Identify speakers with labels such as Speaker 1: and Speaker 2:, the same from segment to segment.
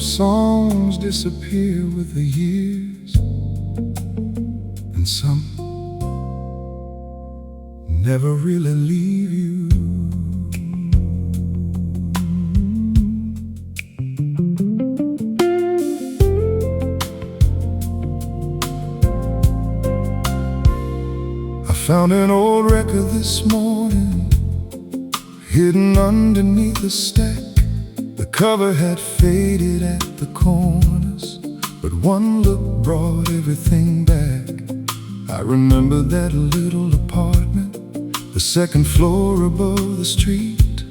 Speaker 1: songs disappear with the years, and some never really leave you. I found an old record this morning, hidden underneath a stack. The cover had faded at the corners, but one look brought everything back. I remember that little apartment, the second floor above the street.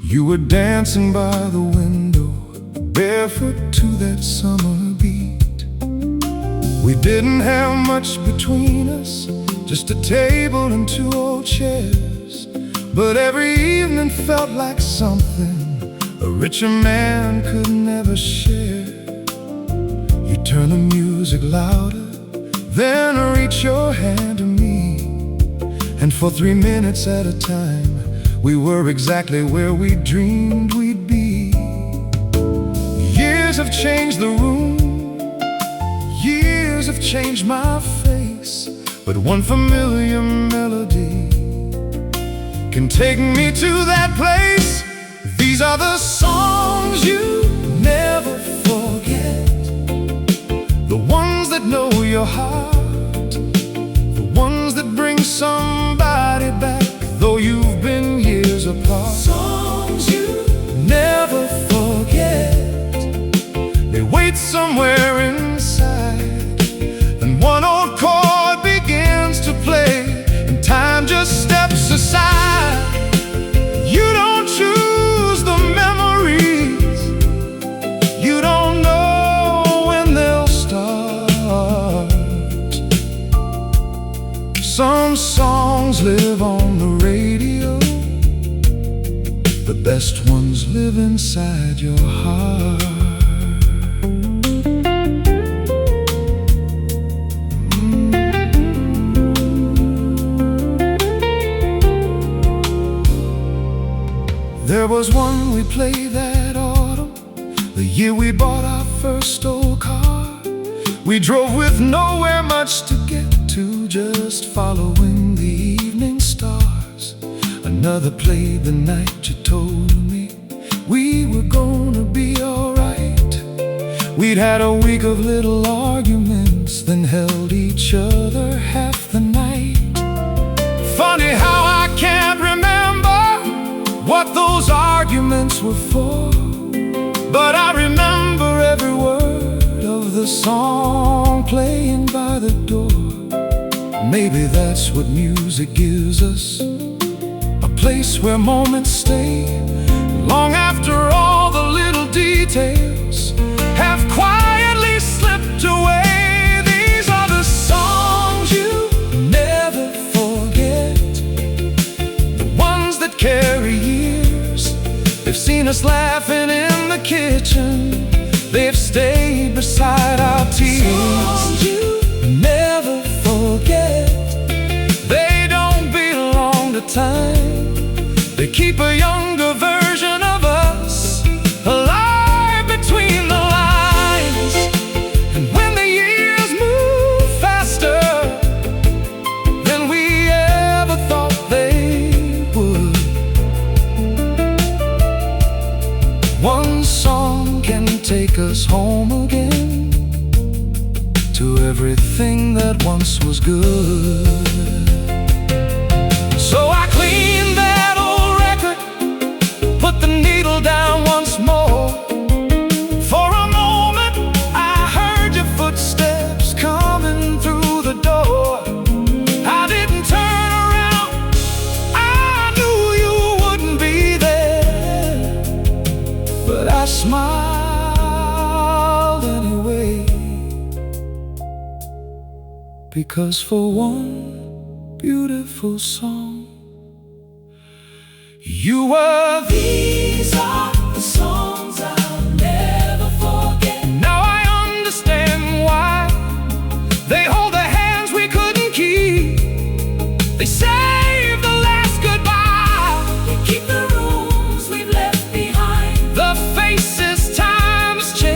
Speaker 1: You were dancing by the window, barefoot to that summer beat. We didn't have much between us, just a table and two old chairs, but every evening felt like something a richer man could never share. You turn the music louder, then reach your hand to me, and for 3 minutes at a time, we were exactly where we dreamed we'd be. Years have changed the room, years have changed my face, but one familiar melody can take me to that place. These are the songs you never forget, the ones that know your heart, the ones that bring somebody back, though you've been years apart. Songs you never forget, they wait somewhere inside, then one old chord begins to play, and time just steps aside. You don't choose the memories, you don't know when they'll start. Some songs live on the radio, the best ones live inside your heart. There was one we played that autumn, the year we bought our first old car. We drove with nowhere much to get to, just following the evening stars. Another played the night you told me we were gonna be alright. We'd had a week of little arguments, then held each other half the night. Funny how I can't remember what those arguments were for, but I remember every word of the song playing by the door. Maybe that's what music gives us, a place where moments stay long after all the little details have quietly slipped away. These are the songs you never forget, the ones that carry years. They've seen us laughing in the kitchen, they've stayed beside our tears. Songs you never forget, they don't belong to time, they keep a younger version of us alive between the lines. And when the years move faster than we ever thought they would, one song can take us home again to everything that once was good. So I cleaned that old record, put the needle down once more. For a moment I heard your footsteps coming through the door. I didn't turn around, I knew you wouldn't be there, but I smiled anyway, because for one beautiful song you were. These are the songs I'll never forget. Now I understand why they hold the hands we couldn't keep, they save the last goodbye, they keep the rooms we've left behind, the faces time's changed.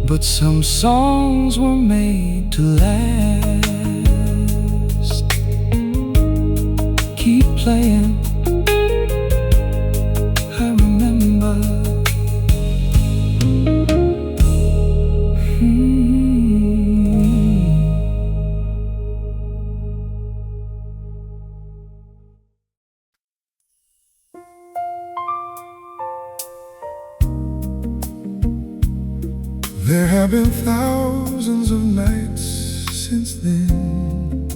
Speaker 1: but some songs were made to last. Keep playing, I remember. There have been thousands of nights since then,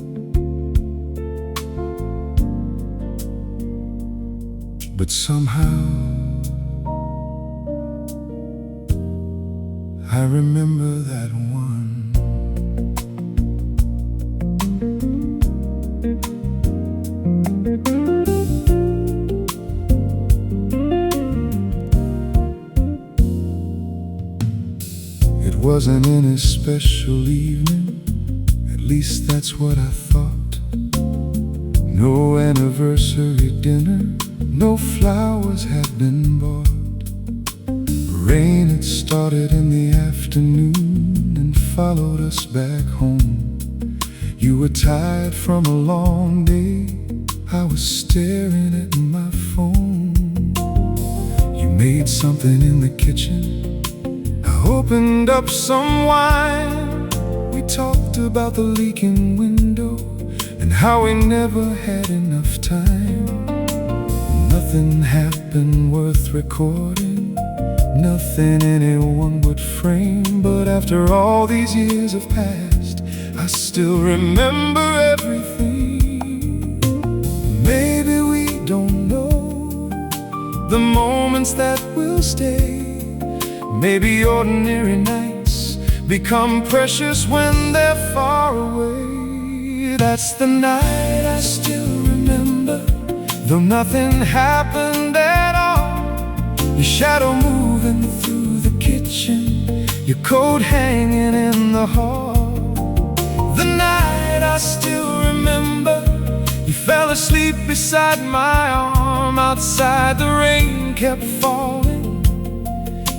Speaker 1: but somehow I remember that one. It wasn't any special evening, at least that's what I thought. No anniversary dinner, no flowers had been bought. Rain had started in the afternoon and followed us back home. You were tired from a long day, I was staring at my phone. You made something in the kitchen, I opened up some wine. We talked about the leaking window and how we never had enough time. Nothing happened worth recording, nothing anyone would frame. But after all these years have passed, I still remember everything. Maybe we don't know the moments that will stay. Maybe ordinary nights become precious when they're far away. That's the night I still remember, though nothing happened at all. Your shadow moving through the kitchen, your coat hanging in the hall. The night I still remember, you fell asleep beside my arm. Outside the rain kept falling,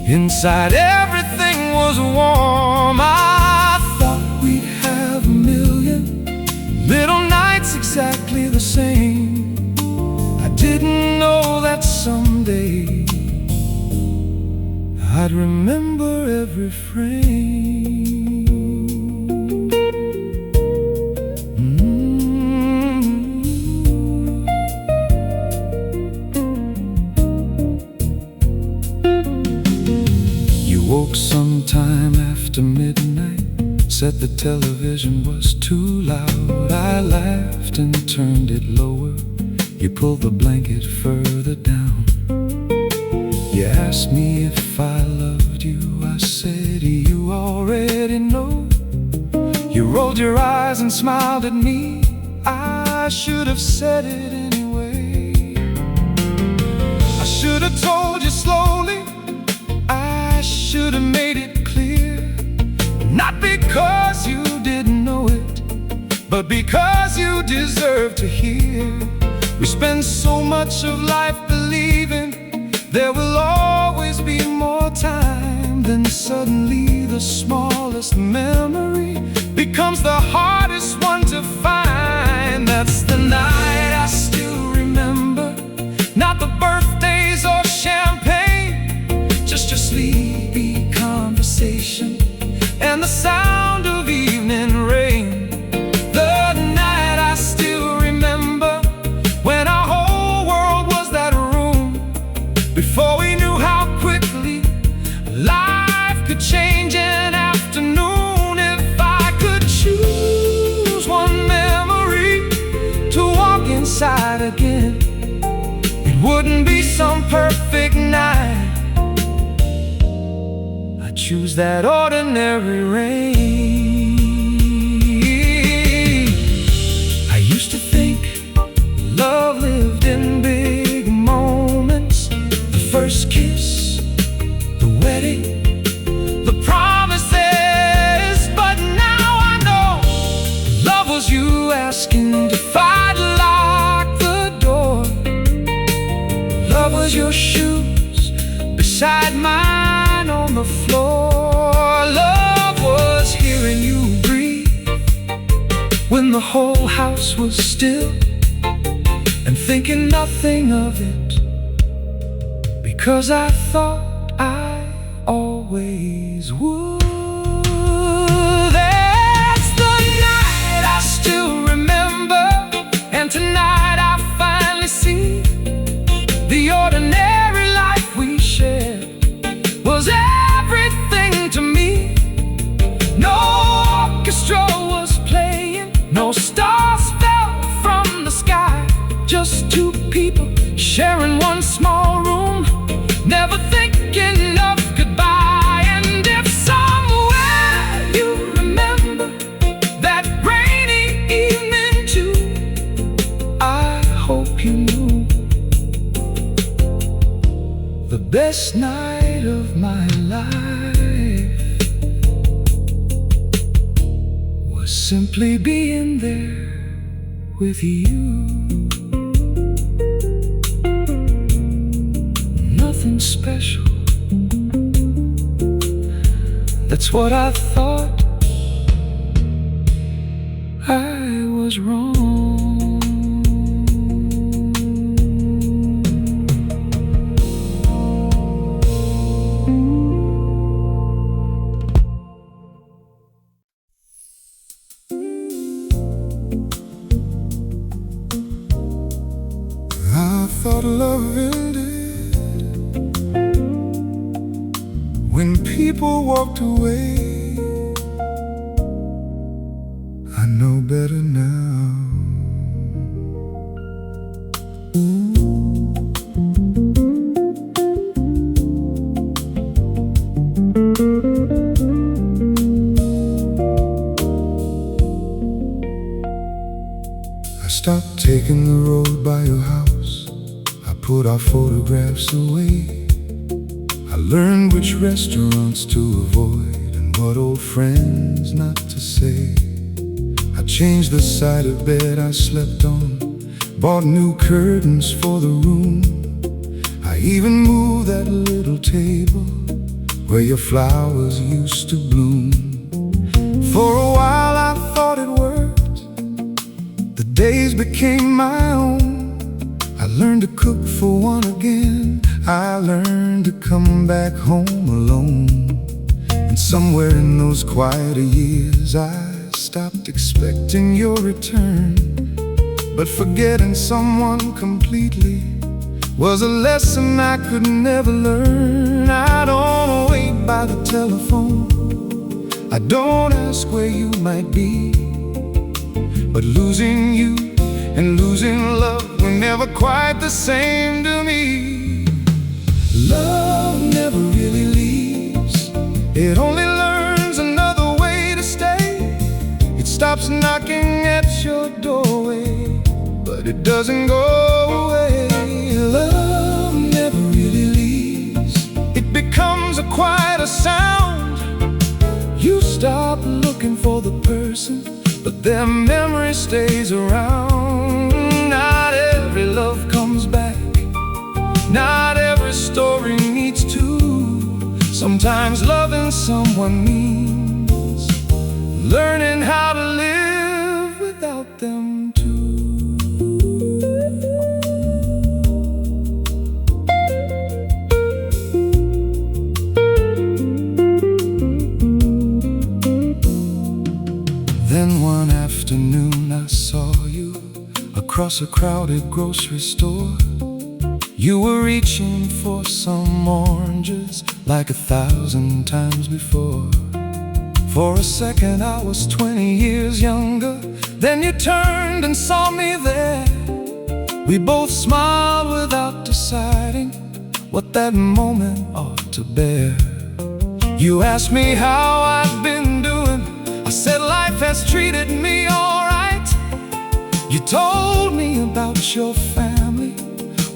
Speaker 1: inside everything was warm. I thought we'd have a million little nights exactly the same. I didn't know that someday I'd remember every frame. Woke sometime after midnight, said the television was too loud. I laughed and turned it lower. You pulled the blanket further down. You asked me if I loved you. I said, you already know. You rolled your eyes and smiled at me. I should have said it anyway. I should have told you slowly, I should have made it clear. Not because you didn't know it, but because you deserve to hear. We spend so much of life believing there will always be more time. Then suddenly the smallest memory becomes the hardest one to find. That's the night I still remember, not the birthdays or champagne, just your sleepy conversation and the sound of evening rain. The night I still remember, when our whole world was that room, before we knew how quickly life could change in afternoon. If I could choose one memory to walk inside again, it wouldn't be some perfect night. Choose that ordinary rain. I used to think love lived in big moments. The first kiss, the wedding, the promises. But now I know love was you asking if I'd lock the door. Love was your shoes beside mine on the floor. Love the whole house was still, and thinking nothing of it, because I thought I always would. That's the night I still remember, and tonight I finally see the ordinary life we shared was everything to me. No orchestra was playing, no stars fell from the sky, just two people sharing one small room, never thinking of goodbye. And if somewhere you remember that rainy evening too, I hope you knew the best night of my life was simply being there with you. Nothing special, that's what I thought. I was wrong. I thought love ended when people walked away. I know better now. I stopped taking the road by your house. I put our photographs away. I learned which restaurants to avoid and what old friends not to say. I changed the side of bed I slept on, bought new curtains for the room. I even moved that little table where your flowers used to bloom. For a while I thought it worked, the days became my own. I learned to cook for one again, I learned to come back home alone. And somewhere in those quieter years I stopped expecting your return. But forgetting someone completely was a lesson I could never learn. I don't wait by the telephone, I don't ask where you might be. But losing you and losing love were never quite the same to me. Love never really leaves, it only learns another way to stay. It stops knocking at your doorway, but it doesn't go away. Love never really leaves, it becomes a quieter sound. You stop looking for the person, but their memory stays around. Not every love comes back, not every story needs two. Sometimes loving someone means learning how to live without them too. Then one afternoon I saw you across a crowded grocery store. You were reaching for some oranges like 1,000 times before. For a second I was 20 years younger. Then you turned and saw me there. We both smiled without deciding what that moment ought to bear. You asked me how I'd been doing, I said life has treated me alright. You told me about your family,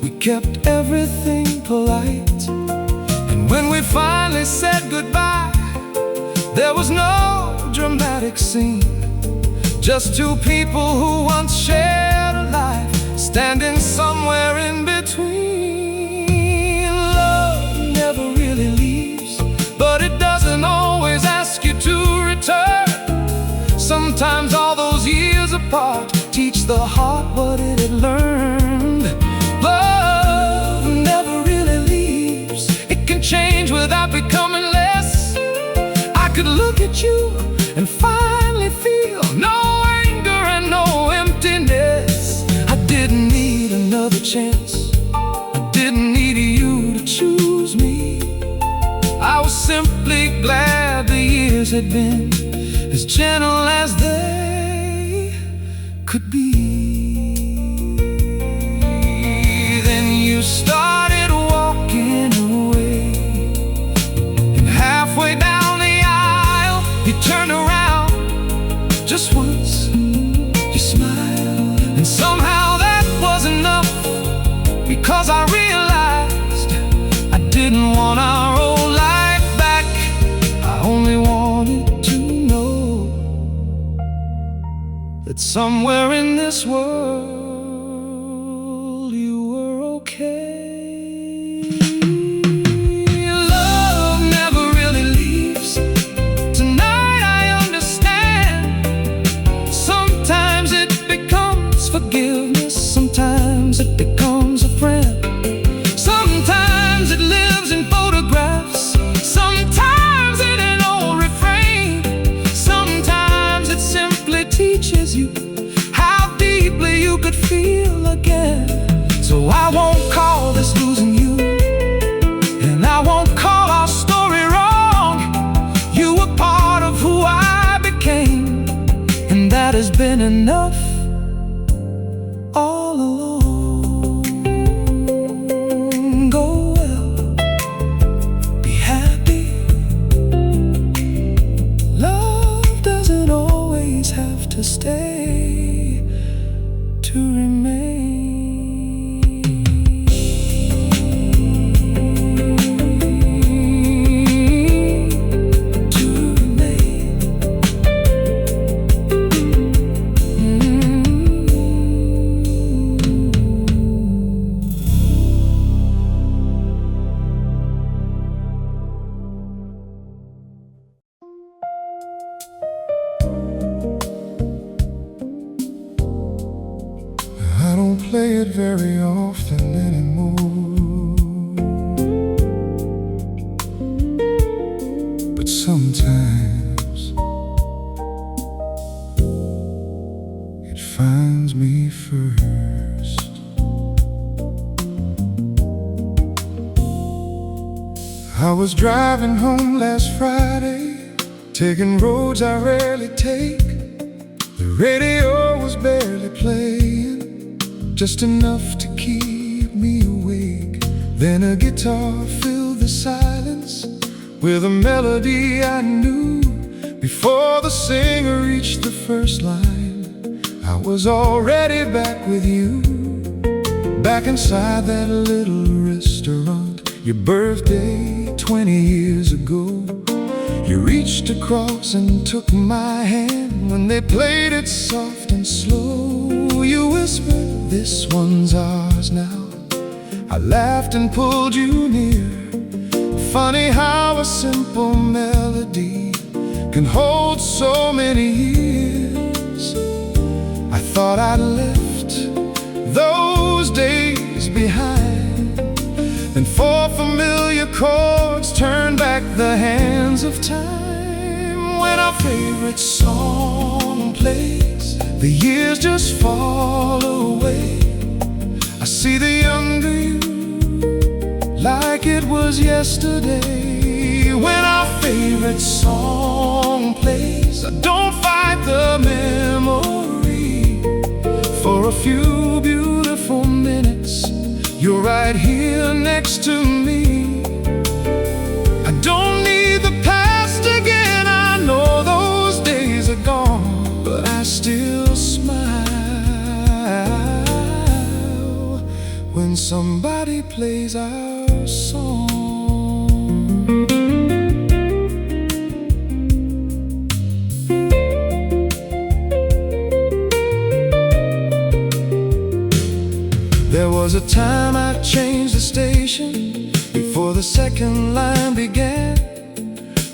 Speaker 1: we kept everything polite. And when we finally said goodbye, there was no dramatic scene, just two people who once shared a life, standing somewhere in between. Love never really leaves, but it doesn't always ask you to return. Sometimes all those years apart the heart what it had learned. Love never really leaves. It can change without becoming less. I could look at you and finally feel no anger and no emptiness. I didn't need another chance. I didn't need you to choose me. I was simply glad the years had been as gentle as they could be. Then you started walking away, and halfway down the aisle you turned around just once. You smiled, and somehow that was enough, because I realized I didn't want our old life back. I only wanted to know that somewhere in this world you were okay. Love never really leaves. Tonight I understand. Sometimes it becomes forgiveness, sometimes it becomes a friend. Sometimes it lives in photographs, sometimes in an old refrain. Sometimes it simply teaches you how deeply you could feel again. So I won't call this losing you, and I won't call our story wrong. You were part of who I became, and that has been enough all along. Go well, be happy. Love doesn't always have to stay to remain. To remain. I don't play it very often anymore, but sometimes it finds me first. I was driving home last Friday, taking roads I rarely take. The radio was barely playing, just enough to keep me awake. Then a guitar filled the silence with a melody I knew. Before the singer reached the first line, I was already back with you, back inside that little restaurant. Your birthday 20 years ago. You reached across and took my hand when they played it soft and slow. You whispered, "This one's ours now." I laughed and pulled you near. Funny how a simple melody can hold so many years. I thought I'd left those days behind, then four familiar chords turned back the hands of time. When our favorite song plays, the years just fall away. I see the younger you like it was yesterday. When our favorite song plays, I don't fight the memory. For a few beautiful minutes, you're right here next to me. I don't need the past again. I know those days are gone, but I still smile when somebody plays our song. There was a time I changed the station before the second line began.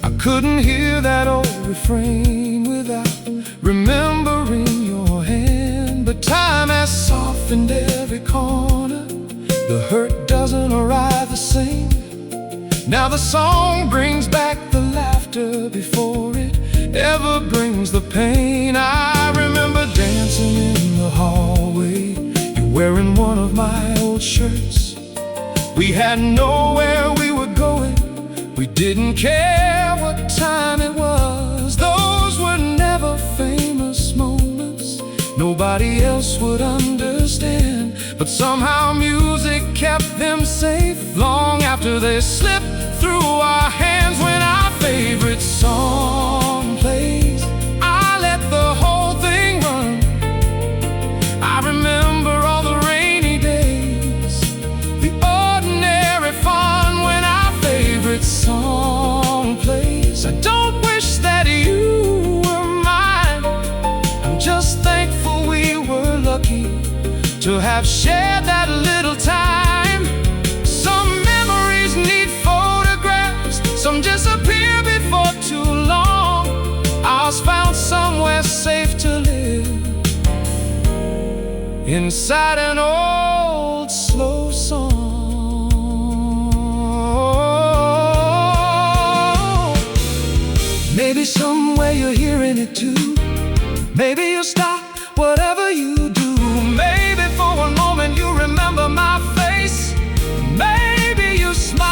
Speaker 1: I couldn't hear that old refrain without remembering your hand. But time softened every corner. The hurt doesn't arrive the same. Now the song brings back the laughter before it ever brings the pain. I remember dancing in the hallway, you wearing one of my old shirts. We had nowhere we were going, we didn't care what time it was. Those were never famous moments, nobody else would understand. But somehow music kept them safe long after they slipped through our hands. When our favorite song plays, I let the whole thing run. I remember all the rainy days, the ordinary fun. When our favorite song plays, I don't wish that you were mine. I'm just thankful we were lucky to have shared that little time. Some memories need photographs, some disappear before too long. Ours found somewhere safe to live, inside an old slow song. Maybe somewhere you're hearing it too. Maybe you'll stop whatever you do. Maybe for one moment you remember my face. Maybe you smile.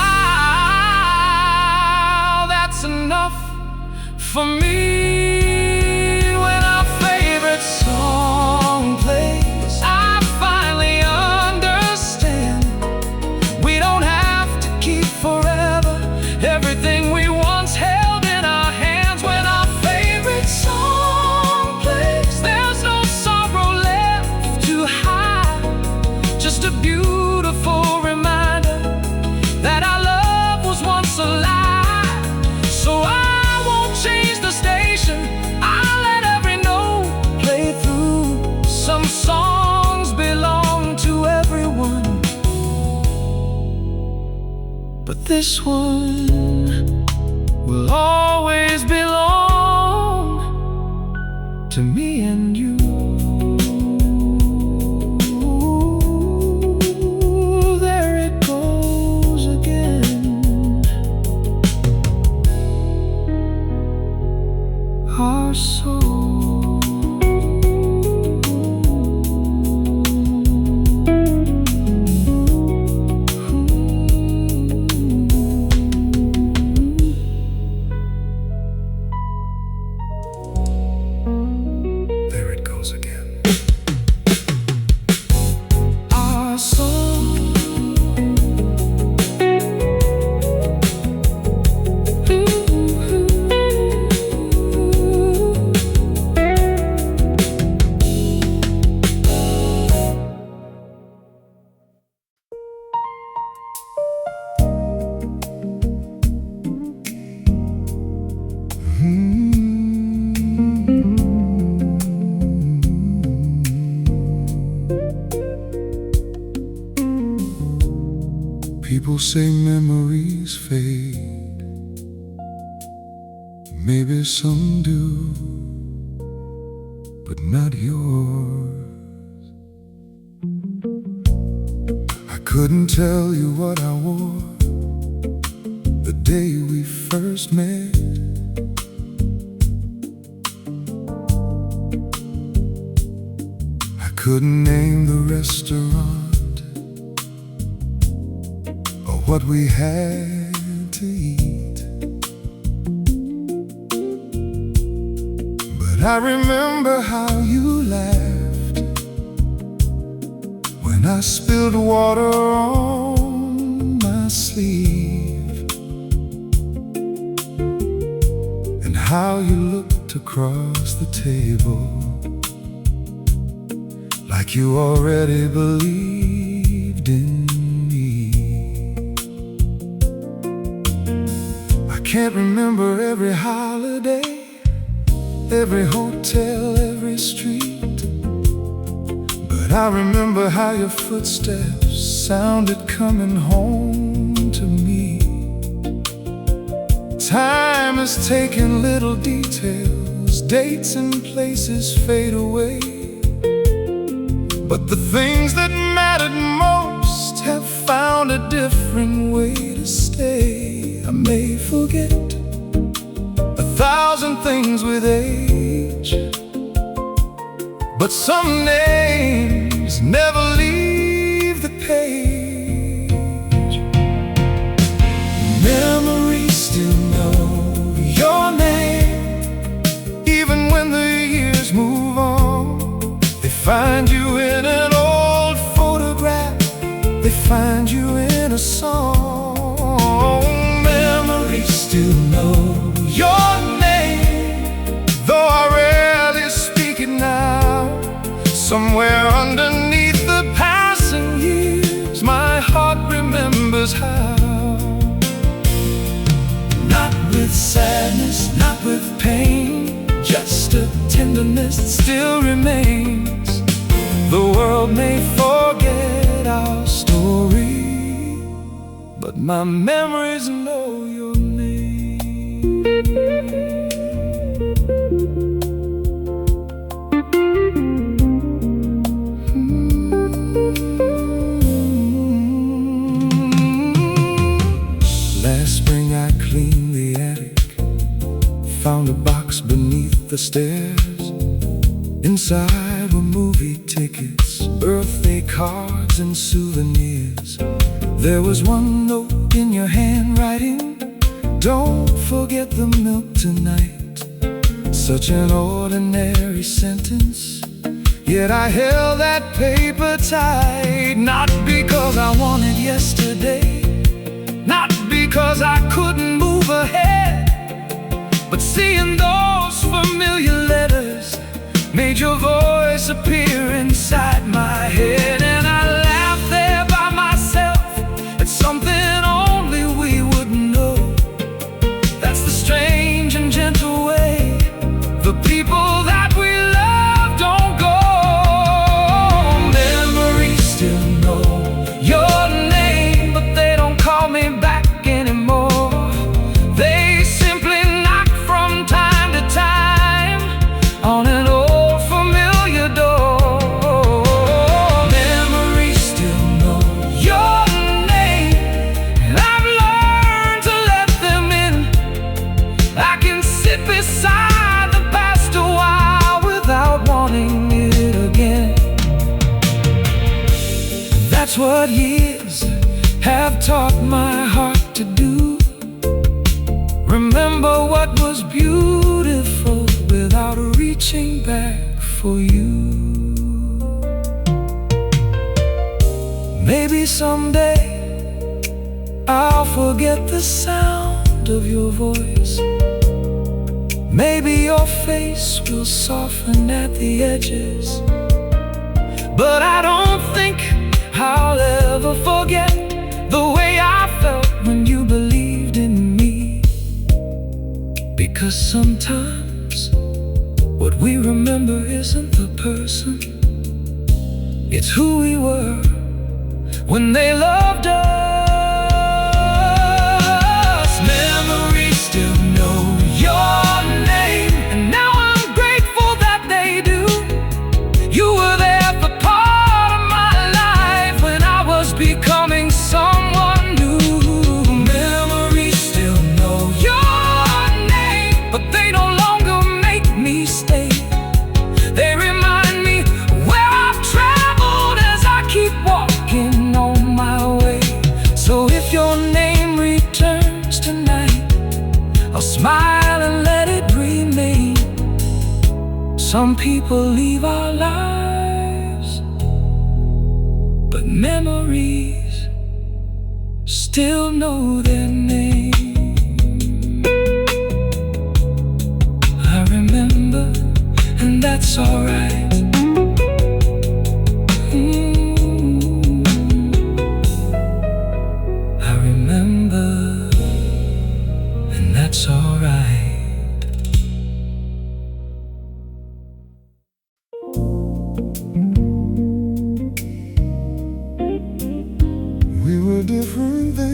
Speaker 1: That's enough for me. When our favorite song plays, I finally understand. We don't have to keep forever everything we once held in our hands. When our favorite song plays, there's no sorrow left to hide, just a beautiful reminder that our love was once alive. So I won't change the station, I'll let every note play through. Some songs belong to everyone, but this one will always belong to me and you. There it goes again, our song. There it goes again, our song. People say memories fade, maybe some do, but not yours. I couldn't tell you what I wore the day we first met. I couldn't name the restaurant or what we had to eat, but I remember how you laughed when I spilled water on my sleeve, and how you looked across the table like you already believed in me. I can't remember every holiday, every hotel, every street, but I remember how your footsteps sounded coming home to me. Time has taken little details, dates and places fade away, But the things that mattered most have found a different way to stay. I may forget 1,000 things with age, but some names never leave the page. Memories still know your name, even when the years move on. They find you in an old photograph, they find you in a song. Memories still know your name, though I rarely speak it now. Somewhere underneath the passing years, my heart remembers how. Not with sadness, not with pain, just a tenderness that still remains. The world may forget our story, but my memories know your name. Last spring I cleaned the attic, found a box beneath the stairs. Inside were movie tickets, birthday cards and souvenirs. There was one note in your handwriting: don't forget the milk tonight. Such an ordinary sentence, yet I held that paper tight. Not because I wanted yesterday, not because I couldn't move ahead, but seeing those familiar letters made your voice appear inside my head. And I laughed there by myself at something only we would know. That's the strange and gentle way the people that we love don't go. Memories still know your name, but they don't call me back anymore. They simply knock from time to time on an old familiar door. Memories still know your name, and I've learned to let them in. I can sit beside the past a while without wanting it again. That's what years have taught my heart to do. Remember what was beautiful without reaching back for you. Maybe someday I'll forget the sound of your voice. Maybe your face will soften at the edges, but I don't think I'll ever forget the way I felt when you believed in me. Because sometimes what we remember isn't the person, it's who we were when they loved us. Memories still know your name, and now I'm grateful that they do. You were there for part of my life when I was becoming someone new. Memories still know your name, but they no longer make me stay. They remind me where I've traveled as I keep walking on my way. So if your name returns tonight, I'll smile and let it remain. Some people leave our lives, but memories still know their name. I remember, and that's alright. I remember, and that's alright. We were different then.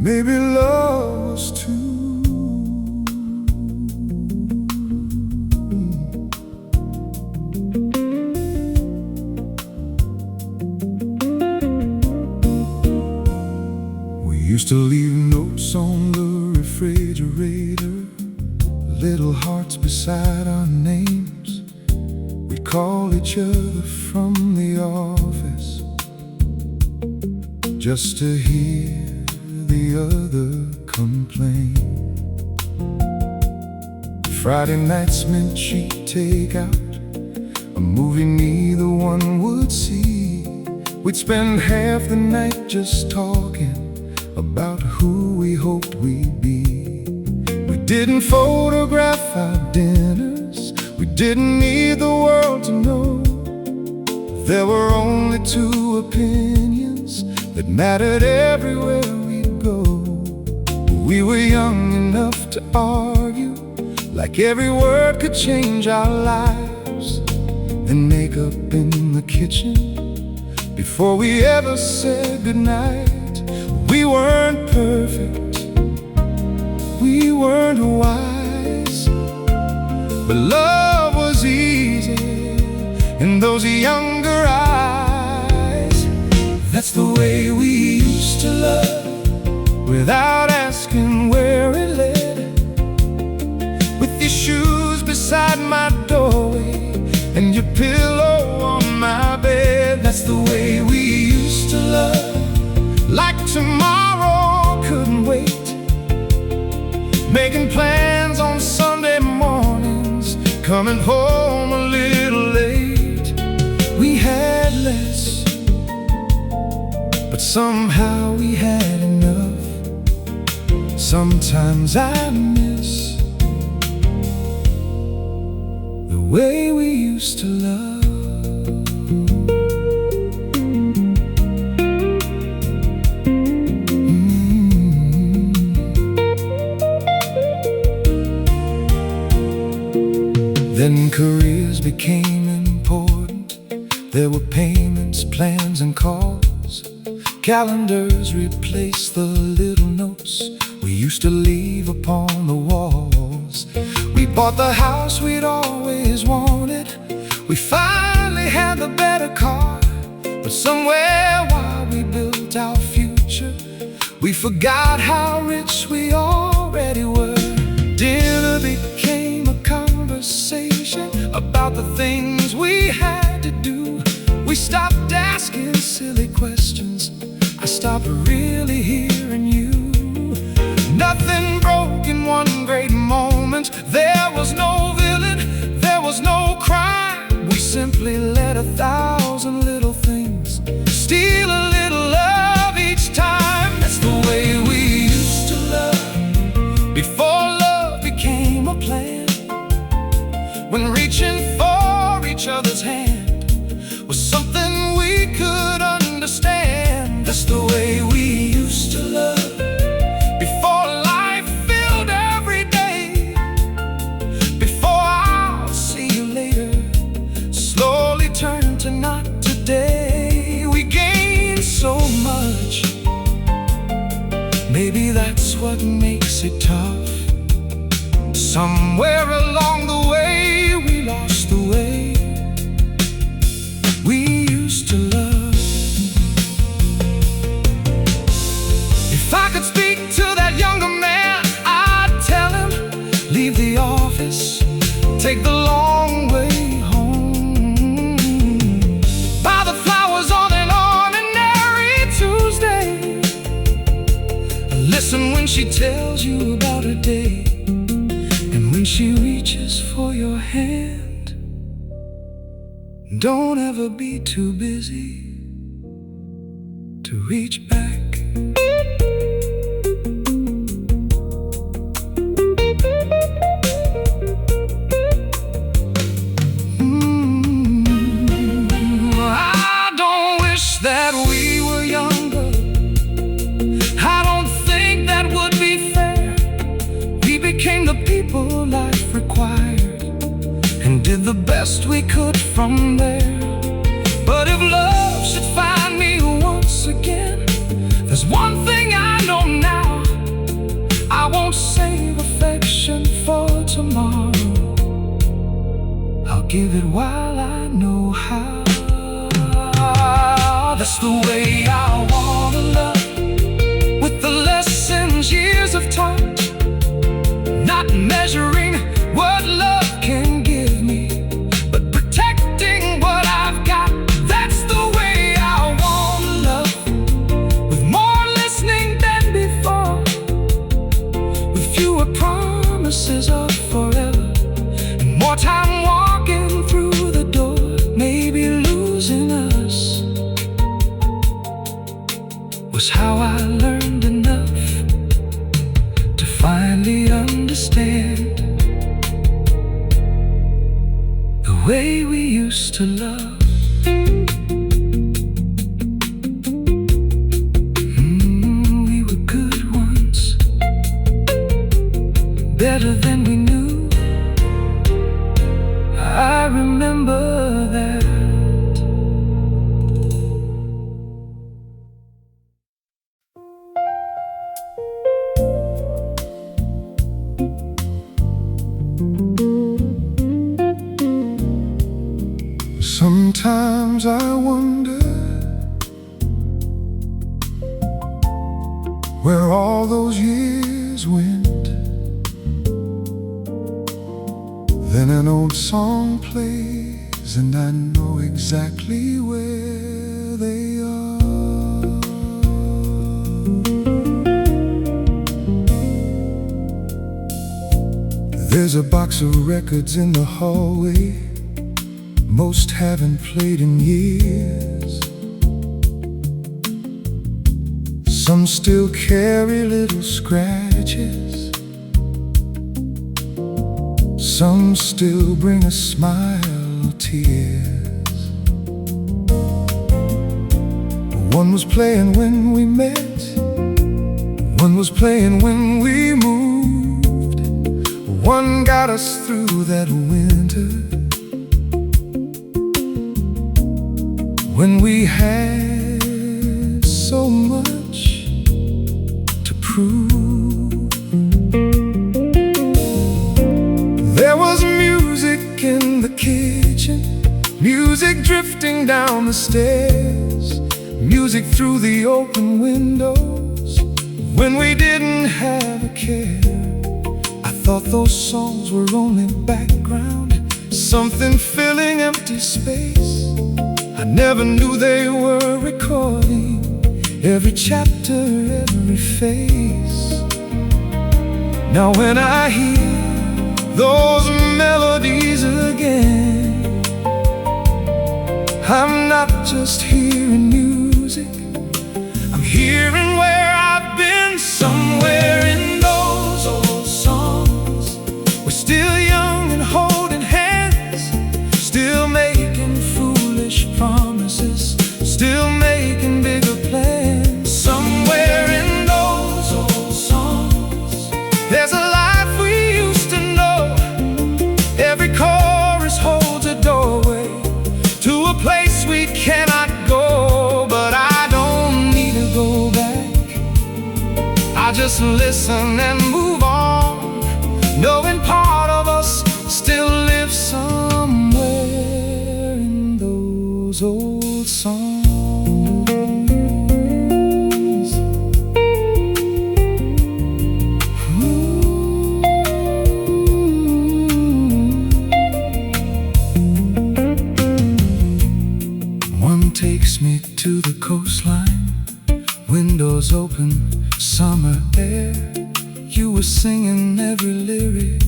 Speaker 1: Maybe love was too. to leave notes on the refrigerator, little hearts beside our names. We'd call each other from the office just to hear the other complain. Friday nights meant she'd take out a movie neither one would see. We'd spend half the night just talking about who we hoped we'd be. We didn't photograph our dinners, we didn't need the world to know. There were only two opinions that mattered everywhere we'd go. We were young enough to argue, like every word could change our lives. Then make up in the kitchen before we ever said goodnight. We weren't perfect, we weren't wise, but love was easy in those younger eyes. That's the way we used to love, without asking where it led. With your shoes beside my doorway and your pillow on my bed. That's the way we used to love, like tomorrow couldn't wait. Making plans on Sunday mornings, coming home a little late. We had less, but somehow we had enough. Sometimes I miss the way we used to love. Then careers became important. There were payments, plans, and calls. Calendars replaced the little notes we used to leave upon the walls. We bought the house we'd always wanted. We finally had the better car. But somewhere while we built our future, we forgot how rich we already were. Dinner became a conversation about the things we had to do. We stopped asking silly questions. I stopped really hearing you. Nothing broke in one great moment. There was no villain, there was no crime. We simply let 1,000 little things steal a little love each time. That's the way we used to love, before love became a plan. When reaching for each other's hand was something we could understand. That's the way we used to love, before life filled every day. Before I'll see you later slowly turned to not today. We gained so much, maybe that's what makes it tough. Somewhere along the way we lost the way we used to love. If I could speak to that younger man, I'd tell him, leave the office, take the long way home. Buy the flowers on an ordinary Tuesday. Listen when she tells you about her day. When she reaches for your hand, don't ever be too busy to reach back. I don't wish that we were younger. I don't think that would be fair. We became the people life required and did the best we could from there. But if love should find me once again, there's one thing I know now: I won't save affection for tomorrow. I'll give it while I know how. That's the way I wanna love, with the less finally understand the way we used to love. We were good once, better than we knew. I remember that. Sometimes I wonder where all those years went. Then an old song plays and I know exactly where they are. There's a box of records in the hallway. Most haven't played in years. Some still carry little scratches. Some still bring a smile or tears. One was playing when we met. One was playing when we moved. One got us through that winter, when we had so much to prove. There was music in the kitchen, music drifting down the stairs, music through the open windows when we didn't have a care. I thought those songs were only background, something filling empty space. I never knew they were recording every chapter, every face. Now when I hear those melodies again, I'm not just hearing music, I'm hearing where I've been. Somewhere in those old songs, we're still young and holding hands, still making promises, still making bigger plans. Somewhere in those old songs, there's a life we used to know. Every chorus holds a doorway to a place we cannot go. But I don't need to go back, I just listen and move on, knowing part of us still lives somewhere in those old songs. One takes me to the coastline, windows open, summer air. You were singing every lyric,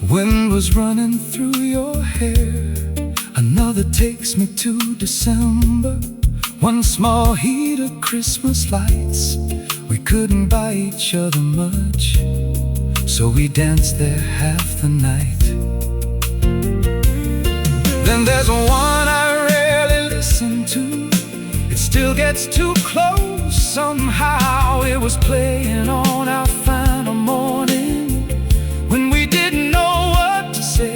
Speaker 1: wind was running through your hair. Another takes me to December, one small heat of Christmas lights. We couldn't buy each other much, so we danced there half the night. Then there's one I rarely listen to, it still gets too close somehow. It was playing on our final morning, when we didn't know what to say.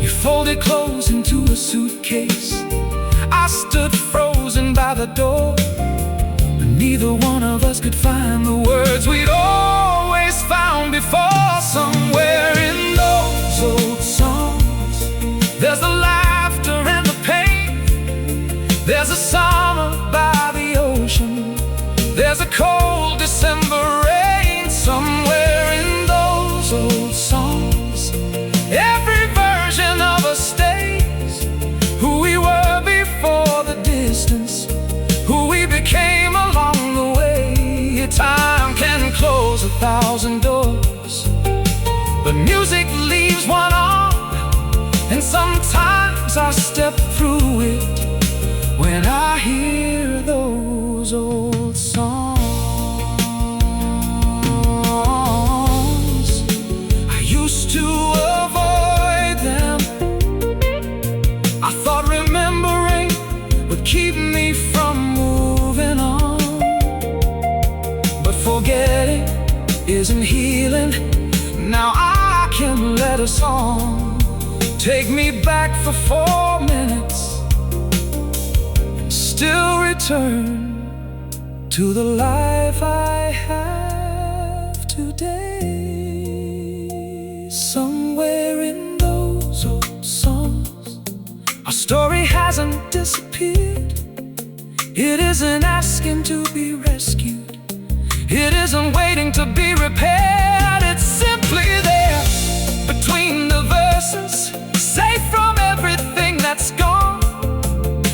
Speaker 1: You folded clothes into a suitcase, I stood frozen by the door, but neither one of us could find the words we'd always found before. Somewhere in those old songs, there's the laughter and the pain. There's a summer by the ocean, there's a cold December rain. Somewhere in those old songs, every version of us stays. Who we were before the distance, who we became along the way. Time can close 1,000 doors, but music leaves one on. And sometimes I step through it when I hear those old songs. isn't healing. Now I can let a song take me back for 4 minutes, still return to the life I have today. Somewhere in those old songs, our story hasn't disappeared. It isn't asking to be rescued, it isn't waiting to be repaired. It's simply there between the verses, safe from everything that's gone.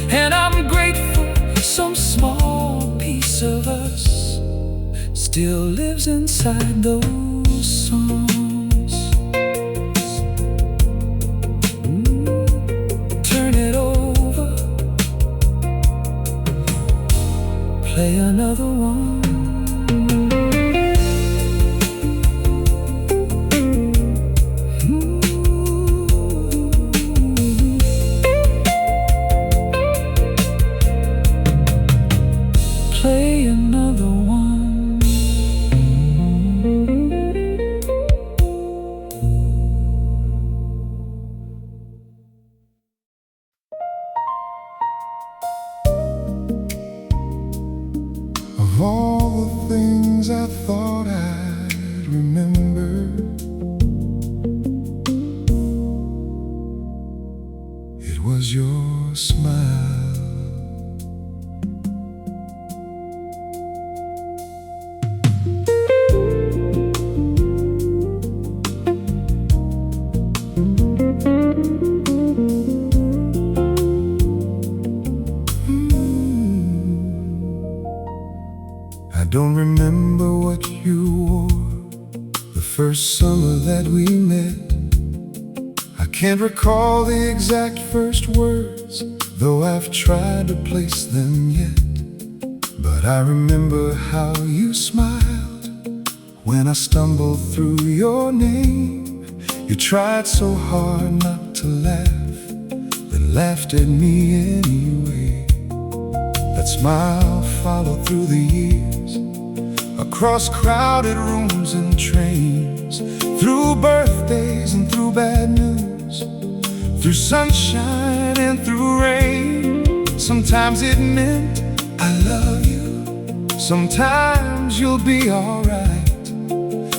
Speaker 1: And I'm grateful some small piece of us still lives inside those songs. Turn it over, play another one. Play another one. Of all the things I thought I'd remember, it was your smile. I don't remember what you wore the first summer that we met. I can't recall the exact first words, though I've tried to place them yet. But I remember how you smiled when I stumbled through your name. You tried so hard not to laugh, then laughed at me anyway. That smile followed through the years, across crowded rooms and trains, through birthdays and through bad news, through sunshine and through rain. Sometimes it meant I love you, sometimes you'll be alright.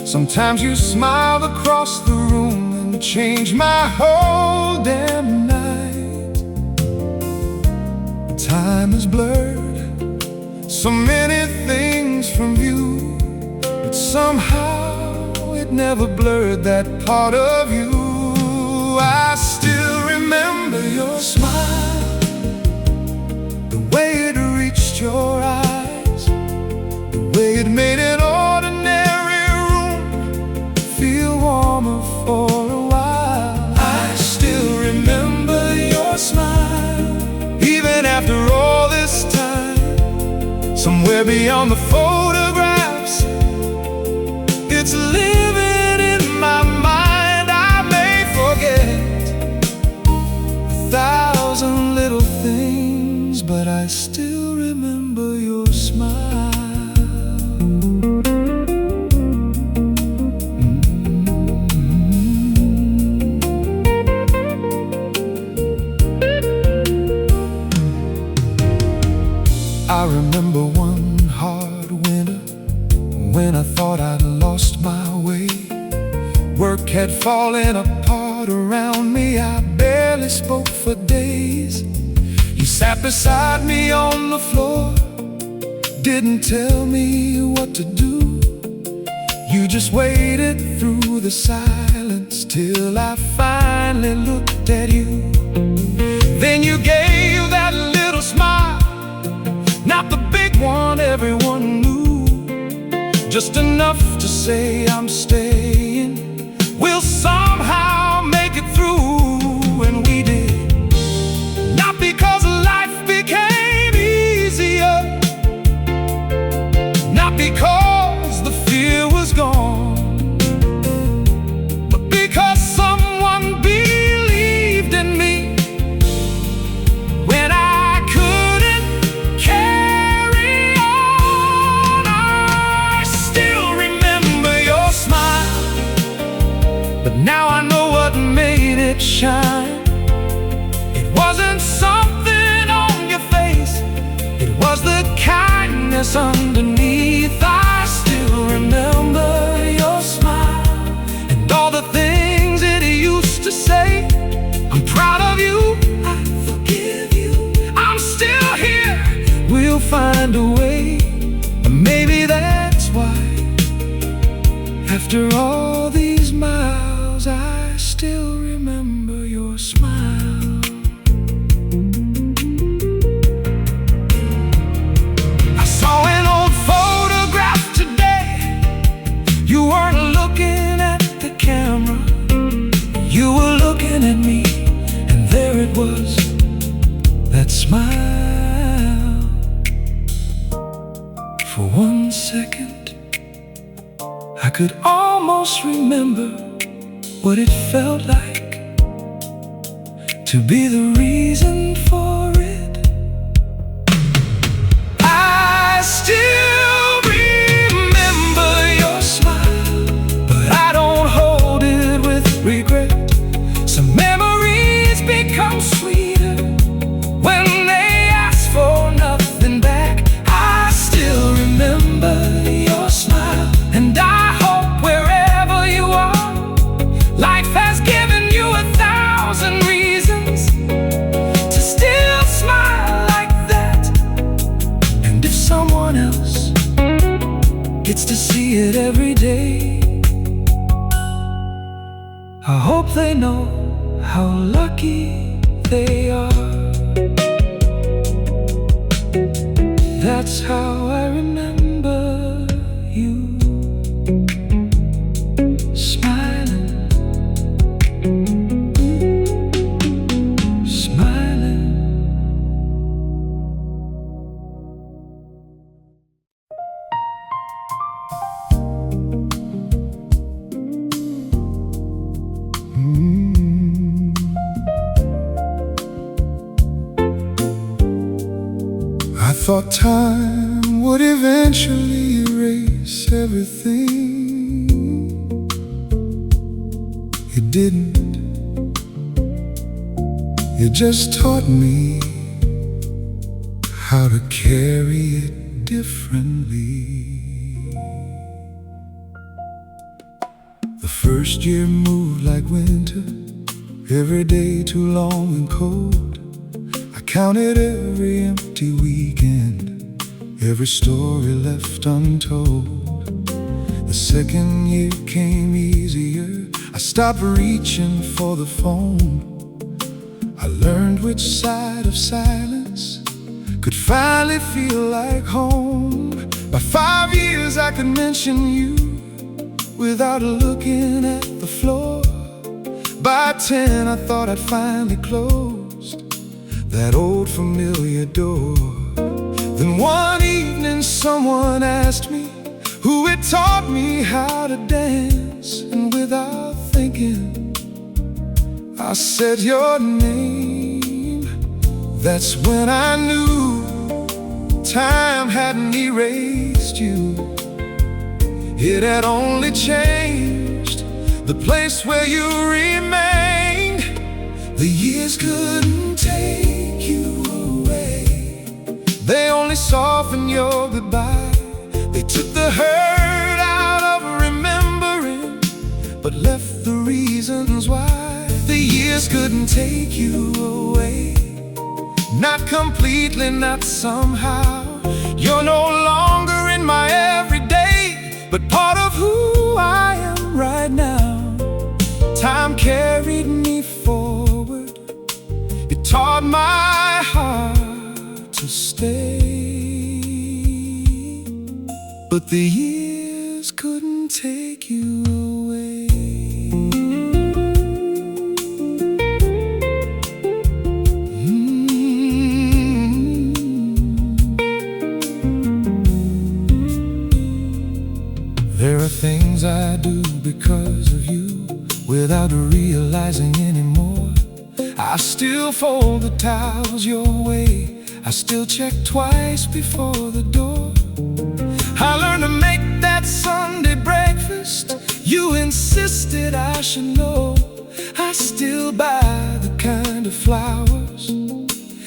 Speaker 1: Sometimes you smiled across the room and changed my whole damn night. Time is blurred, so many things from you, but somehow it never blurred that part of you. I still remember your smile, the way it reached your eyes, the way it made an ordinary room feel warmer for a while. I still remember your smile, even after all this time. Somewhere beyond the photographs, it's living in my mind. I may forget 1,000 little things, but I still remember your smile. I remember one hard winter when I thought I'd lost my way. Work had fallen apart around me, I barely spoke for days. You sat beside me on the floor, didn't tell me what to do. You just waited through the silence till I finally looked at you. Then you gave that little smile, not the big one everyone knew, just enough to say I'm staying. We'll somehow make it through, and we did. Not because life became easier, not because the fear was gone, but because someone believed in me when I couldn't carry on. I still remember your shine. It wasn't something on your face, it was the kindness underneath. I still remember your smile and all the things it used to say. I'm proud of you, I forgive you, I'm still here, we'll find a way. Maybe that's why, after all these miles, I still remember your smile. I saw an old photograph today. You weren't looking at the camera, you were looking at me, and there it was, that smile. For 1 second, I could almost remember what it felt like to be the reason for it. I still remember your smile, but I don't hold it with regret. Some memories become sweeter when they ask for nothing back. I still remember your smile, and I hope wherever you are, life has given you 1,000 reasons to still smile like that. And if someone else gets to see it every day, I hope they know how lucky they are. That's how I remember you, smiling, smiling. I thought time would eventually erase everything. It didn't. It just taught me how to carry it differently. The first year moved like winter, every day too long and cold. I counted every empty weekend, every story left untold. The second year came easier, I stopped reaching for the phone. I learned which side of silence could finally feel like home. By 5 years I could mention you without looking at the floor. By 10 I thought I'd finally closed that old familiar door. Then one evening someone asked me who had taught me how to dance, and without thinking I said your name. That's when I knew time hadn't erased you, it had only changed the place where you remained. The years couldn't take you away, they only softened your goodbye. They took the hurt out of remembering, but left the reasons why. The years couldn't take you away, not completely, not somehow. You're no longer in my everyday, but part of who I am right now. Time carried me forward, it taught my heart to stay. But the years couldn't take you away. There are things I do because of you without realizing anymore. I still fold the towels your way, I still check twice before the door. I learned to make that Sunday breakfast you insisted I should know. I still buy flowers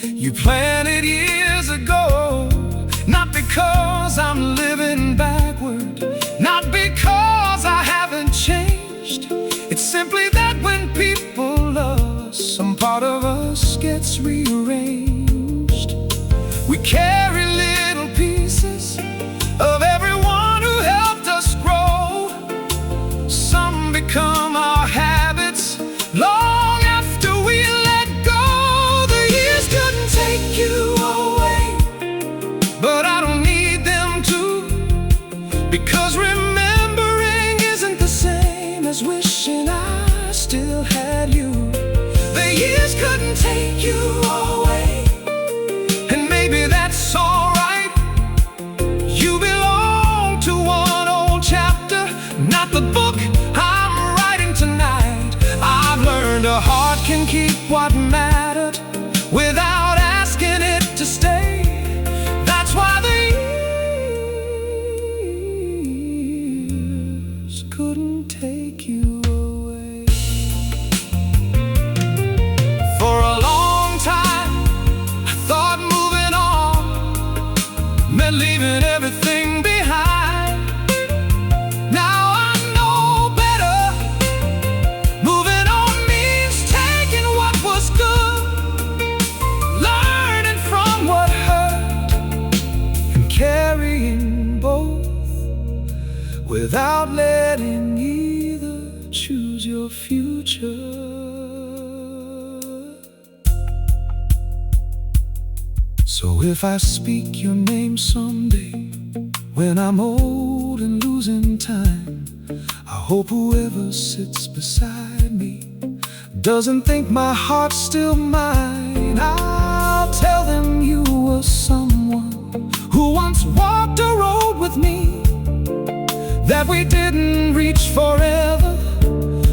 Speaker 1: you planted years ago. Not because I'm living backward, not because I haven't changed. It's simply that when people love us, some part of us gets rearranged. We carry little pieces of everyone who helped us grow. Some become our habits long after we let go. The years couldn't take you away, but I don't need them to, because remembering isn't the same as wishing I still had you. The years couldn't take you away, and maybe that's alright. You belong to one old chapter, not the book I'm writing tonight. I've learned a heart can keep what mattered without asking it to stay. That's why the years couldn't take you away. For a long time I thought moving on meant leaving everything behind. Now I know better. Moving on means taking what was good, learning from what hurt, and carrying both without letting either choose your future. So if I speak your name someday, when I'm old and losing time, I hope whoever sits beside me doesn't think my heart's still mine. I'll tell them you were someone who once walked a road with me, that we didn't reach forever,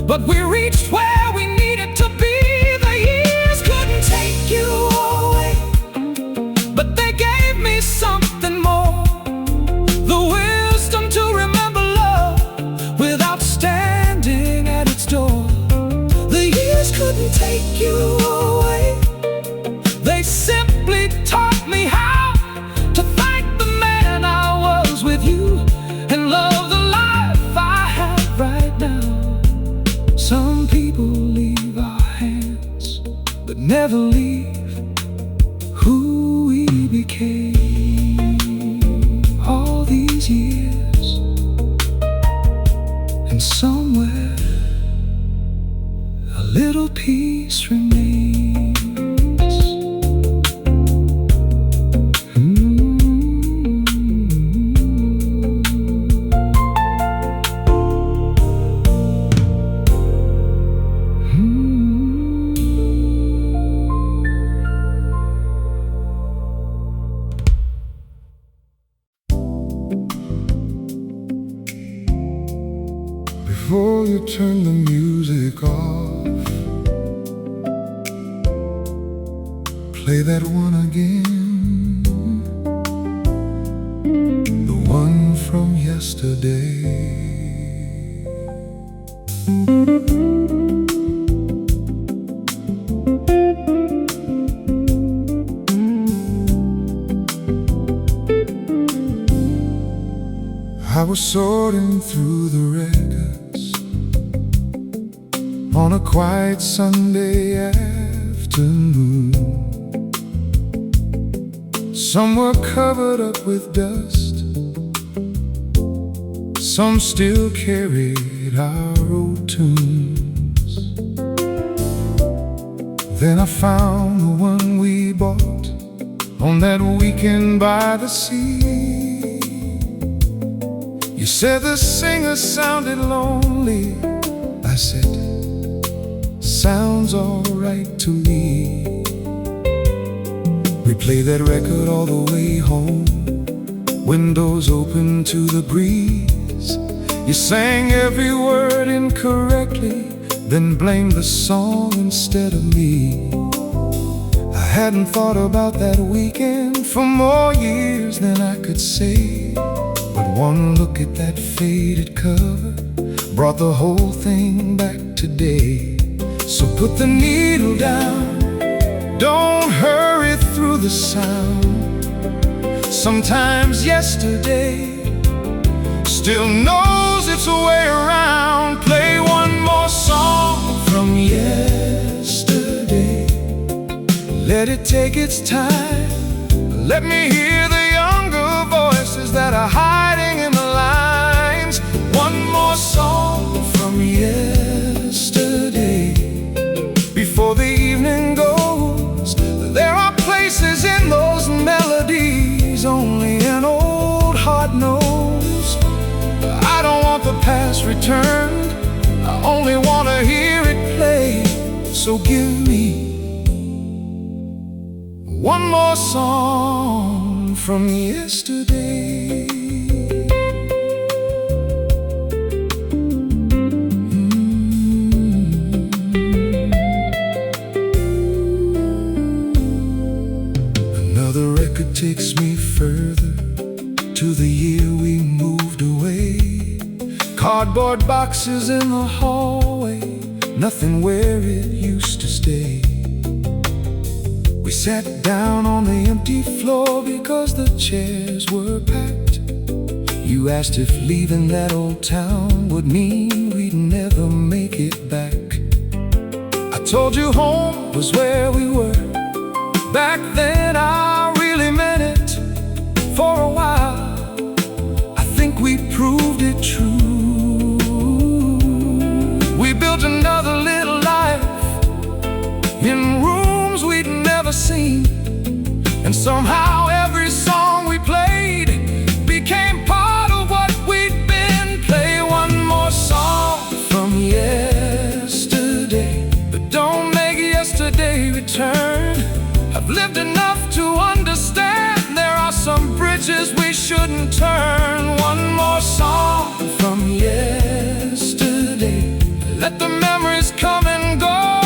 Speaker 1: but we reached where we needed to be. The years couldn't take you away, but they gave me something more, the wisdom to remember love without standing at its door. The years couldn't take you away, they simply taught me how to thank the man I was with you, and love the life I have right now. Some people leave our hands, but never leave who we became all these years. And somewhere a little piece remains. Before you turn the music off, play that one again, the one from yesterday. I was sorting through the records on a quiet Sunday afternoon. Some were covered up with dust, some still carried our old tunes. Then I found the one we bought on that weekend by the sea. You said the singer sounded lonely. I said, sounds alright to me. We played that record all the way home, windows open to the breeze. You sang every word incorrectly, then blamed the song instead of me. I hadn't thought about that weekend for more years than I could say, but one look at that faded cover brought the whole thing back today. So put the needle down don't hurry through the sound. Sometimes yesterday still knows its way around. Play one more song from yesterday. Let it take its time. Let me hear the younger voices that are hiding in the lines. One more song from yesterday. Before the evening goes, there are places in those melodies only an old heart knows. I don't want the past returned, I only want to hear it play. So give me one more song from yesterday. Another record takes me further, to the year we moved away. Cardboard boxes in the hallway, nothing where it used to stay. We sat down on the empty floor because the chairs were packed. You asked if leaving that old town would mean we'd never make it back. I told you home was where we were. Back then I really meant it. For a while I think we proved it true. We built another little life in rooms we'd never seen, and somehow every song we played became part of what we'd been. Play one more song from yesterday, but don't make yesterday return. I've lived enough to understand there are some bridges we shouldn't turn. One more song from yesterday. Let the memories come and go.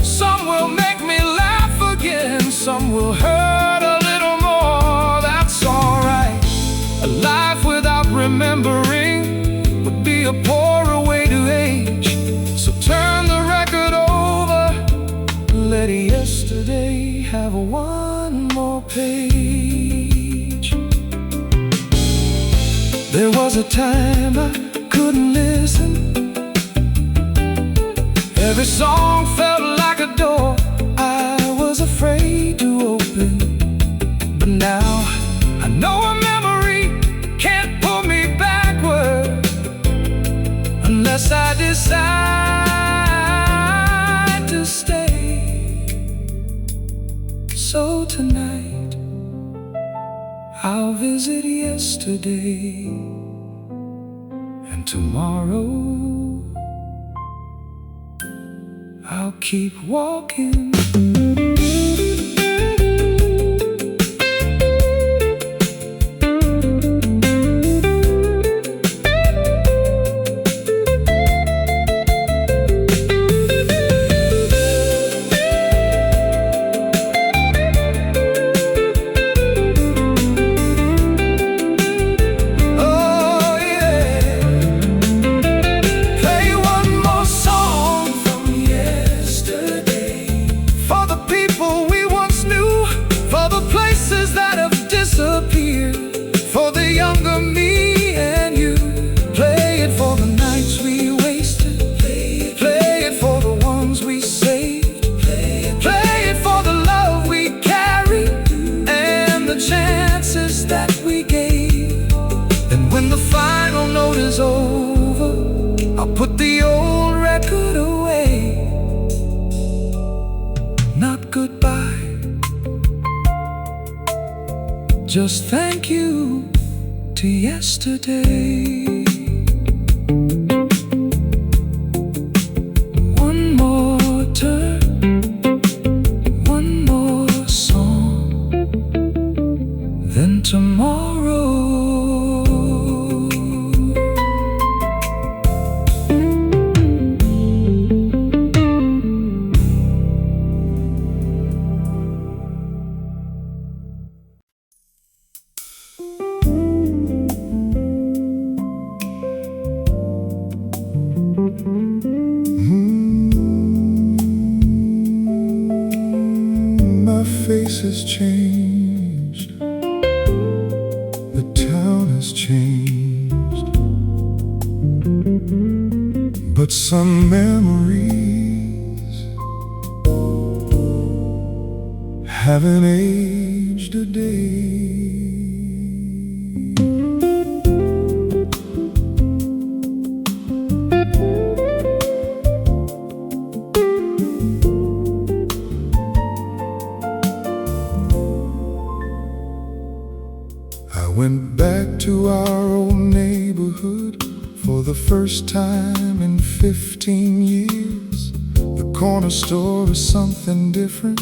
Speaker 1: Some will make me laugh again, some will hurt a little more. That's alright. A life without remembering would be a poorer way to age. So turn the record over, let yesterday have one more page. There was a time I couldn't listen. Every song felt like a door I was afraid to open. But now I know a memory can't pull me backward unless I decide to stay. So tonight I'll visit yesterday, and tomorrow I'll keep walking. For the younger me and you, play it for the nights we wasted, play it for the ones we saved, play it for the love we carried and the chances that we gave. And when the final note is over, I'll put the old record away. Not goodbye, just thank you to yesterday. One more turn, one more song, then tomorrow place has changed, the town has changed, but some memories haven't aged a day. I went back to our old neighborhood for the first time in 15 years. The corner store is something different.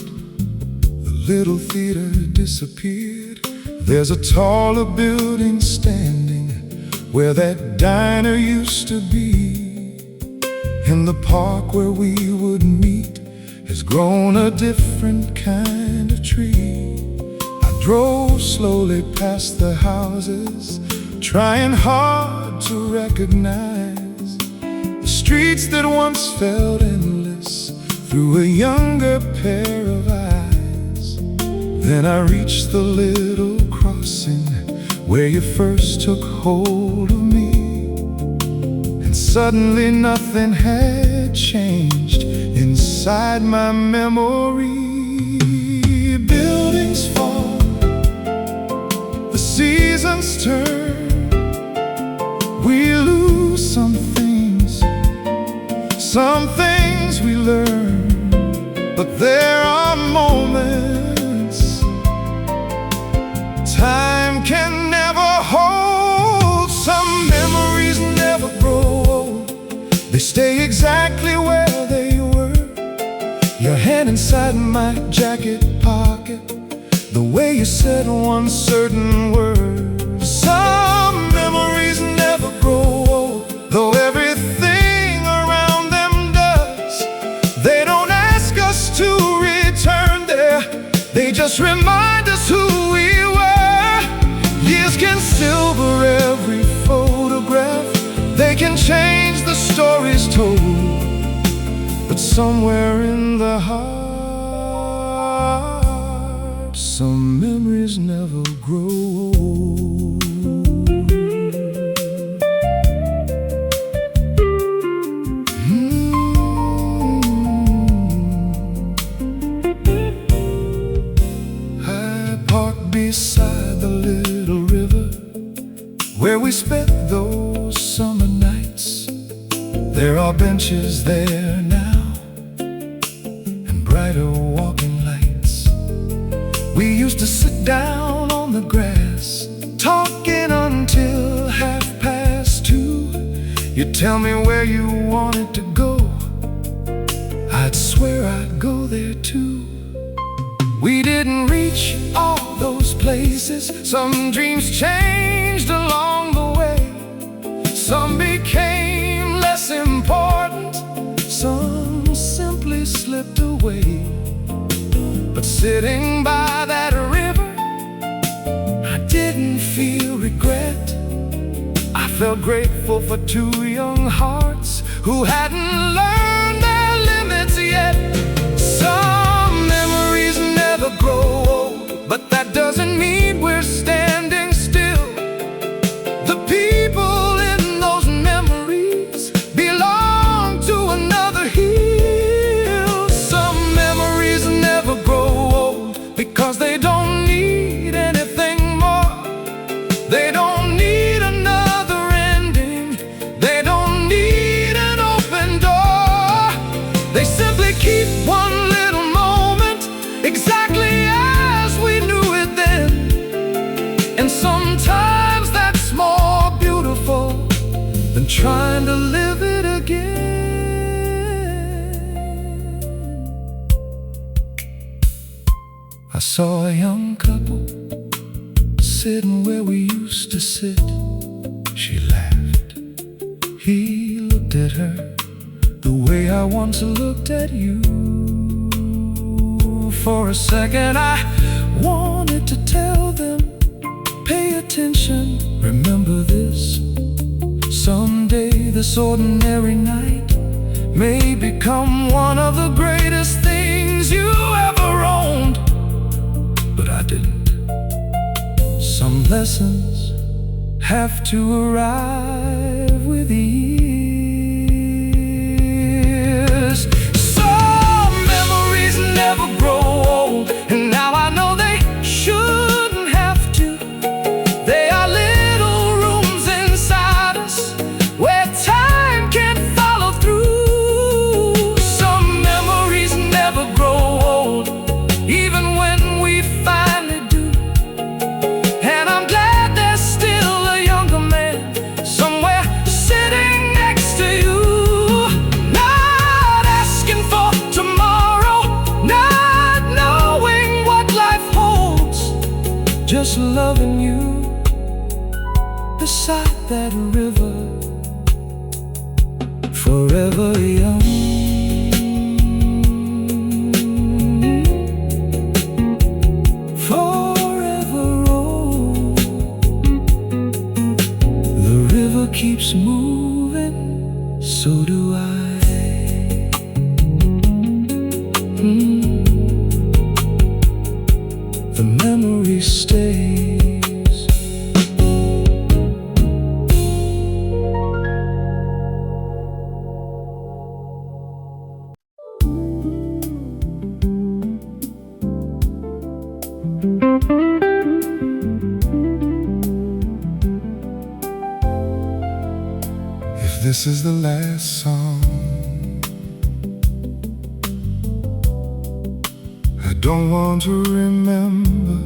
Speaker 1: The little theater disappeared. There's a taller building standing where that diner used to be. In the park where we would meet has grown a different kind of tree. Drove slowly past the houses, trying hard to recognize the streets that once felt endless through a younger pair of eyes. Then I reached the little crossing where you first took hold of me, and suddenly nothing had changed inside my memory. Buildings fall, seasons turn, we lose some things we learn, but there are moments time can never hold. Some memories never grow old, they stay exactly where they were. Your hand inside my jacket pocket, the way you said one certain word. Some memories never grow old, though everything around them does. They don't ask us to return there, they just remind us who we were. Years can silver every photograph, they can change the stories told, but somewhere in the heart, some memories never grow old. I parked beside the little river where we spent those summer nights. There are benches there now and brighter walking lights. We used to sit down on the grass, talking until 2:30. You'd tell me where you wanted to go, I'd swear I'd go there too. We didn't reach all those places, some dreams changed along the way. Some became less important, some simply slipped away. But sitting by that river, I didn't feel regret. I felt grateful for two young hearts who hadn't learned their limits yet. Some memories never grow old, but that doesn't mean we're standing still. The people in those memories belong to another hill. Some memories never grow old because they don't need anything more. They don't need another ending, they don't need an open door. They simply keep one little moment exactly as we knew it then. And sometimes that's more beautiful than trying to live it again. I saw a young couple sitting where we used to sit. She laughed, he looked at her the way I once looked at you. For a second I wanted to tell them, pay attention, remember this. Someday this ordinary night may become one of the greatest things you ever owned. Some lessons have to arrive with years. Some memories never grow old, and now I know they shouldn't have to. They are little rooms inside us where time can't follow through. Some memories never grow old, even when we finally do. And I'm glad there's still a younger man somewhere sitting next to you, not asking for tomorrow, not knowing what life holds, just loving you beside that river, forever young. Keeps moving, so do I. The memory stays. This is the last song. I don't want to remember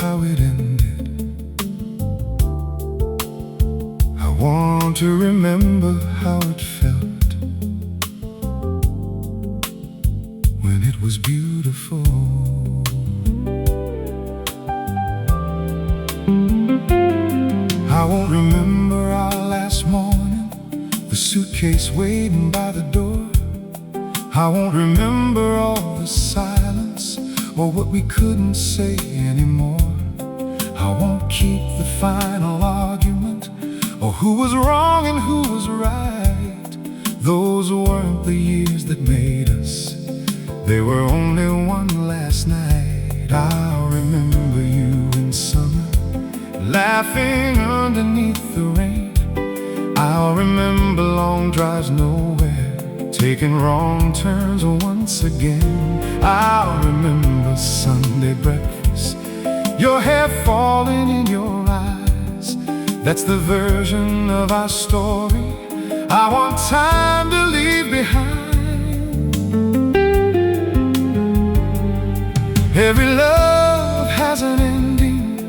Speaker 1: how it ended. I want to remember how it felt when it was beautiful. I won't remember our last morning, the suitcase waiting by the door. I won't remember all the silence or what we couldn't say anymore. I won't keep the final argument or who was wrong and who was right. Those weren't the years that made us. They were only one last night. I'll remember you in summer, laughing underneath the rain. I'll remember long drives nowhere, taking wrong turns once again. I'll remember Sunday breakfast, your hair falling in your eyes. That's the version of our story I want time to leave behind. Every love has an ending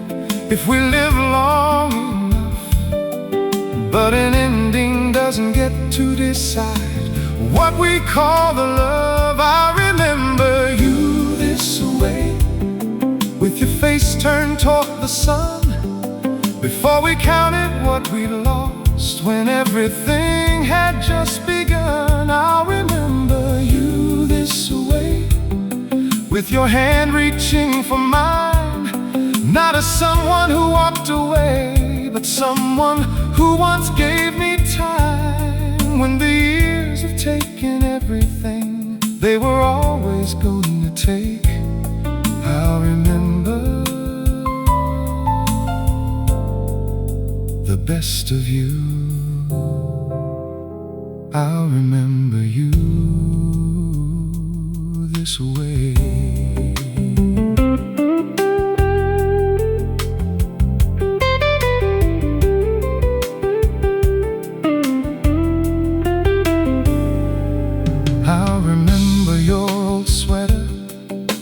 Speaker 1: if we live long enough, but an ending doesn't get to decide what we call the love. I remember you this way, with your face turned toward the sun, before we counted what we lost, when everything had just begun. I'll remember you this way, with your hand reaching for mine, not as someone who walked away, but someone who once gave me time. When the years have taken everything they were always going to take, I'll remember the best of you. I'll remember you this way.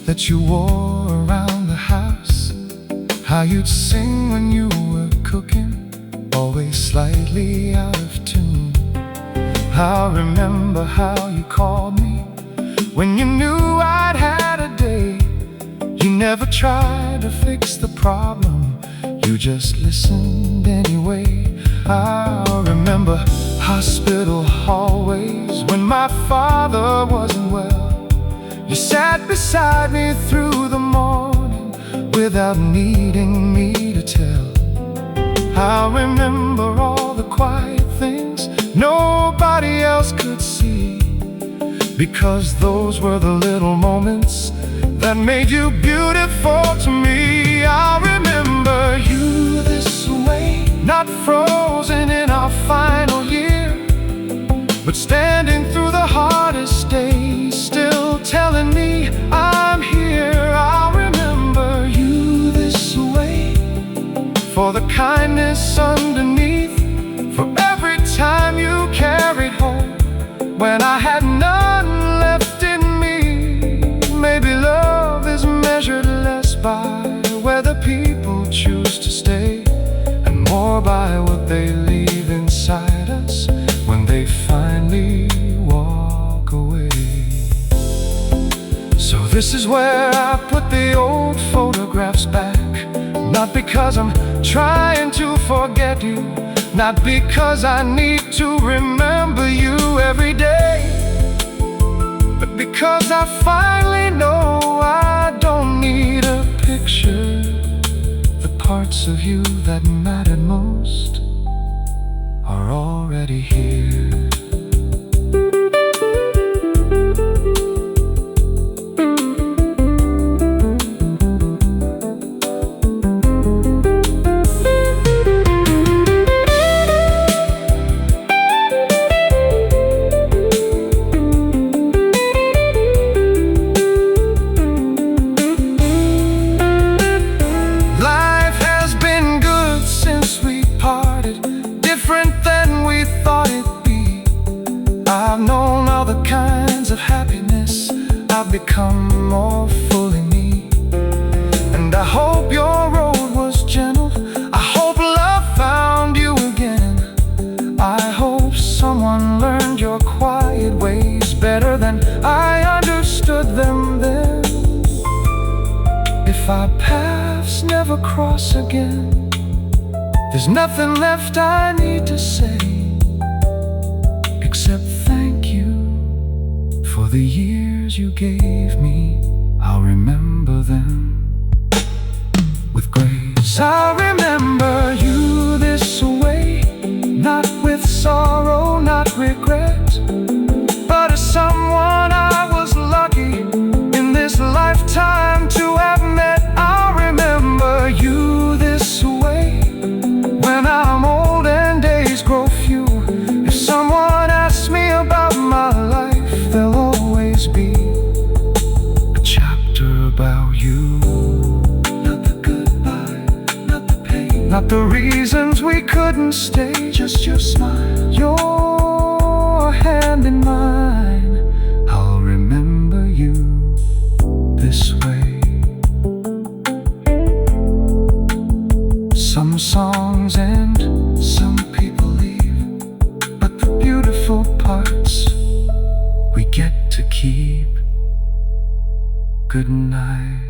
Speaker 1: That you wore around the house, how you'd sing when you were cooking, always slightly out of tune. I'll remember how you called me when you knew I'd had a day. You never tried to fix the problem, you just listened anyway. I'll remember hospital hallways when my father wasn't well. You sat beside me through the morning without needing me to tell. I'll remember all the quiet things nobody else could see, because those were the little moments that made you beautiful to me. I'll remember you this way. Not frozen in our final year, but standing through the hardest days, still telling me I'm here. I'll remember you this way. For the kindness underneath, for every time you carried home when I had none left in me. Maybe love is measured less by whether people choose to stay, and more by what they leave inside us when they finally walk away. So this is where I put the old photographs back. Not because I'm trying to forget you, not because I need to remember you every day, but because I finally know I don't need a picture. The parts of you that mattered most are already here. I've known all the kinds of happiness. I've become more fully me. And I hope your road was gentle. I hope love found you again. I hope someone learned your quiet ways better than I understood them then. If our paths never cross again, there's nothing left I need to say except thank you for the years you gave me. I'll remember them with grace. I'll remember you this way, not with sorrow, not regret, but as someone I was lucky in this lifetime to have met. I'll remember you this way when I'm old and days grow few. If someone asks me about my life, there'll always be a chapter about you. Not the goodbye, not the pain, not the reasons we couldn't stay, just your smile, your hand in mine. I'll remember you this way. Some songs end, some people leave, but the beautiful parts we get to keep. Good night.